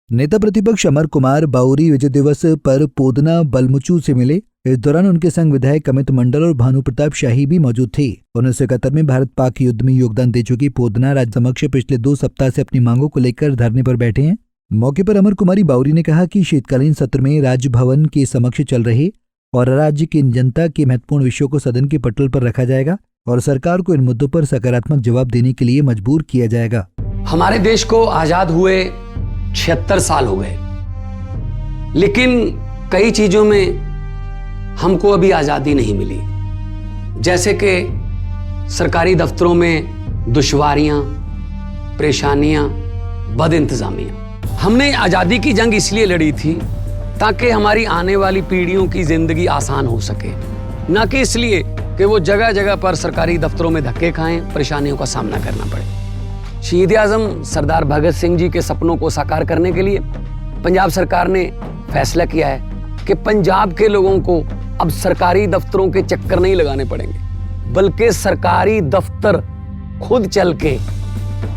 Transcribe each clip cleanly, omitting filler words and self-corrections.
नेता प्रतिपक्ष अमर कुमार बाउरी विजय दिवस पर पोदना बलमुचू से मिले। इस दौरान उनके संग विधायक अमित मंडल और भानु प्रताप शाही भी मौजूद थे। 1971 में भारत पाक युद्ध में योगदान दे चुकी पोदना राज्य समक्ष पिछले 2 सप्ताह से अपनी मांगों को लेकर धरने पर बैठे हैं। मौके पर अमर कुमारी बाउरी ने कहा कि शीतकालीन सत्र में राजभवन के समक्ष चल रहे और राज्य की जनता के महत्वपूर्ण विषयों को सदन के पटल पर रखा जाएगा और सरकार को इन मुद्दों पर सकारात्मक जवाब देने के लिए मजबूर किया जाएगा। हमारे देश को आजाद हुए 76 साल हो गए, लेकिन कई चीजों में हमको अभी आजादी नहीं मिली। जैसे कि सरकारी दफ्तरों में दुश्वारियां, परेशानियां, बदइंतजामियां। हमने आजादी की जंग इसलिए लड़ी थी ताकि हमारी आने वाली पीढ़ियों की जिंदगी आसान हो सके, न कि इसलिए कि वो जगह जगह पर सरकारी दफ्तरों में धक्के खाएं, परेशानियों का सामना करना पड़े। शहीद आजम सरदार भगत सिंह जी के सपनों को साकार करने के लिए पंजाब सरकार ने फैसला किया है कि पंजाब के लोगों को अब सरकारी दफ्तरों के चक्कर नहीं लगाने पड़ेंगे, बल्कि सरकारी दफ्तर खुद चल के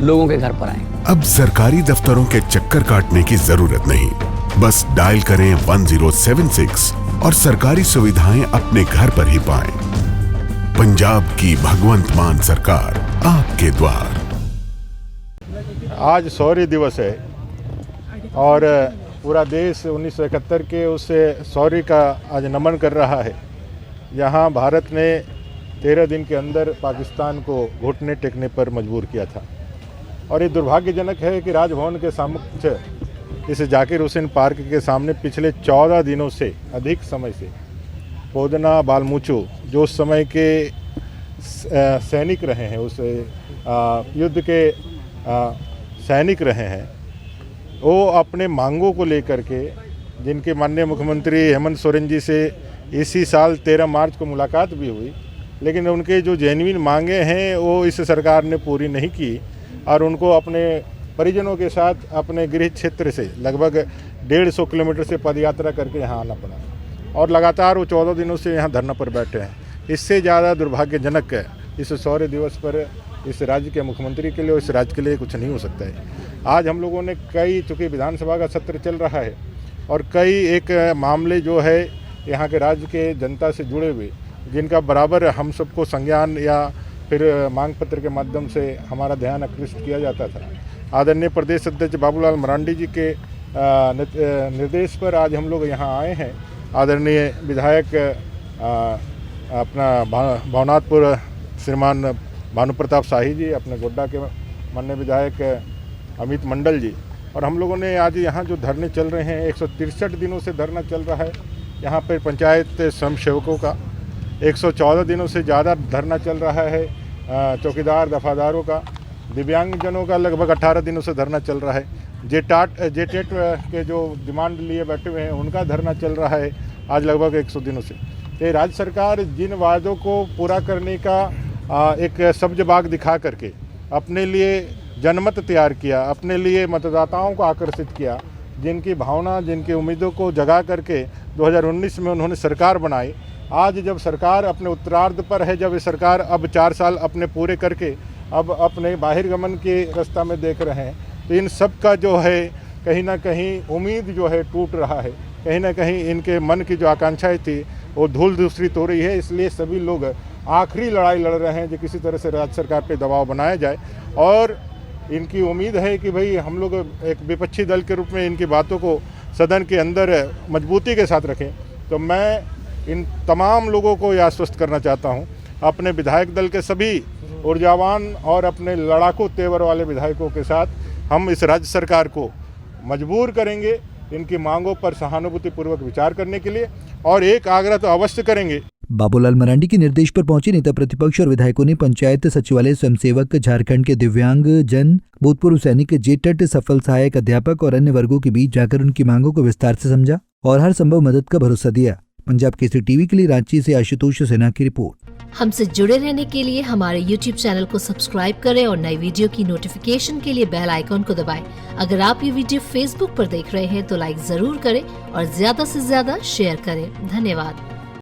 लोगों के घर पर आएंगे। अब सरकारी दफ्तरों के चक्कर काटने की जरूरत नहीं, बस डायल करें 1076 और सरकारी सुविधाएं अपने घर पर ही पाएं। पंजाब की भगवंत मान सरकार आपके द्वार। आज शौर्य दिवस है और पूरा देश 1971 के उस शौर्य का आज नमन कर रहा है। यहाँ भारत ने 13 दिन के अंदर पाकिस्तान को घुटने टेकने पर मजबूर किया था और ये दुर्भाग्यजनक है कि राजभवन के समक्ष इस जाकिर हुसैन पार्क के सामने पिछले 14 दिनों से अधिक समय से पोदना बालमुचू जो उस समय के सैनिक रहे हैं, उस युद्ध के सैनिक रहे हैं, वो अपने मांगों को लेकर के, जिनके माननीय मुख्यमंत्री हेमंत सोरेन जी से इसी साल 13 मार्च को मुलाकात भी हुई, लेकिन उनके जो जेन्युइन मांगे हैं वो इस सरकार ने पूरी नहीं की और उनको अपने परिजनों के साथ अपने गृह क्षेत्र से लगभग 150 किलोमीटर से पदयात्रा करके यहाँ आना पड़ा और लगातार वो 14 दिनों से यहाँ धरना पर बैठे हैं। इससे ज़्यादा दुर्भाग्यजनक है इस शौर्य दिवस पर इस राज्य के मुख्यमंत्री के लिए और इस राज्य के लिए कुछ नहीं हो सकता है। आज हम लोगों ने चूँकि विधानसभा का सत्र चल रहा है और कई एक मामले जो है यहाँ के राज्य के जनता से जुड़े हुए, जिनका बराबर हम सबको संज्ञान या फिर मांग पत्र के माध्यम से हमारा ध्यान आकृष्ट किया जाता था। आदरणीय प्रदेश अध्यक्ष बाबूलाल मरांडी जी के निर्देश पर आज हम लोग यहाँ आए हैं। आदरणीय विधायक अपना भवनाथपुर श्रीमान भानु प्रताप शाही जी, अपने गोड्डा के माननीय विधायक अमित मंडल जी और हम लोगों ने आज यहाँ जो धरने चल रहे हैं, 163 दिनों से धरना चल रहा है यहाँ पर पंचायत स्वयं सेवकों का, 114 दिनों से ज़्यादा धरना चल रहा है चौकीदार दफादारों का, दिव्यांगजनों का लगभग 18 दिनों से धरना चल रहा है, जेटेट के जो डिमांड लिए बैठे हुए हैं उनका धरना चल रहा है आज लगभग 100 दिनों से। ये राज्य सरकार जिन वादों को पूरा करने का एक सब्ज बाग दिखा करके अपने लिए जनमत तैयार किया, अपने लिए मतदाताओं को आकर्षित किया, जिनकी भावना, जिनकी उम्मीदों को जगा करके 2019 में उन्होंने सरकार बनाई। आज जब सरकार अपने उत्तरार्ध पर है, जब ये सरकार अब 4 साल अपने पूरे करके अब अपने बाहिरगमन के रास्ता में देख रहे हैं, तो इन सब का जो है कहीं ना कहीं उम्मीद जो है टूट रहा है, कहीं ना कहीं इनके मन की जो आकांक्षाएं थी वो धूल दूसरी हो रही है। इसलिए सभी लोग आखिरी लड़ाई लड़ रहे हैं जो किसी तरह से राज्य सरकार पे दबाव बनाया जाए और इनकी उम्मीद है कि भाई हम लोग एक विपक्षी दल के रूप में इनकी बातों को सदन के अंदर मजबूती के साथ रखें। तो मैं इन तमाम लोगों को यह आश्वस्त करना चाहता हूं, अपने विधायक दल के सभी ऊर्जावान और अपने लड़ाकू तेवर वाले विधायकों के साथ हम इस राज्य सरकार को मजबूर करेंगे इनकी मांगों पर सहानुभूतिपूर्वक विचार करने के लिए और एक आग्रह तो अवश्य करेंगे। बाबूलाल मरांडी के निर्देश पर पहुंचे नेता प्रतिपक्ष और विधायकों ने पंचायत सचिवालय स्वयंसेवक, झारखंड के दिव्यांग जन, भूतपूर्व सैनिक, जेटेट सफल सहायक अध्यापक और अन्य वर्गों के बीच जाकर उनकी मांगों को विस्तार से समझा और हर संभव मदद का भरोसा दिया। पंजाब केसरी टीवी के लिए रांची से आशुतोष सिन्हा की रिपोर्ट। हमसे जुड़े रहने के लिए हमारे YouTube चैनल को सब्सक्राइब करें और नई वीडियो की नोटिफिकेशन के लिए बेल आइकॉन को दबाएं। अगर आप ये वीडियो Facebook पर देख रहे हैं तो लाइक जरूर करें और ज्यादा से ज्यादा शेयर करें। धन्यवाद।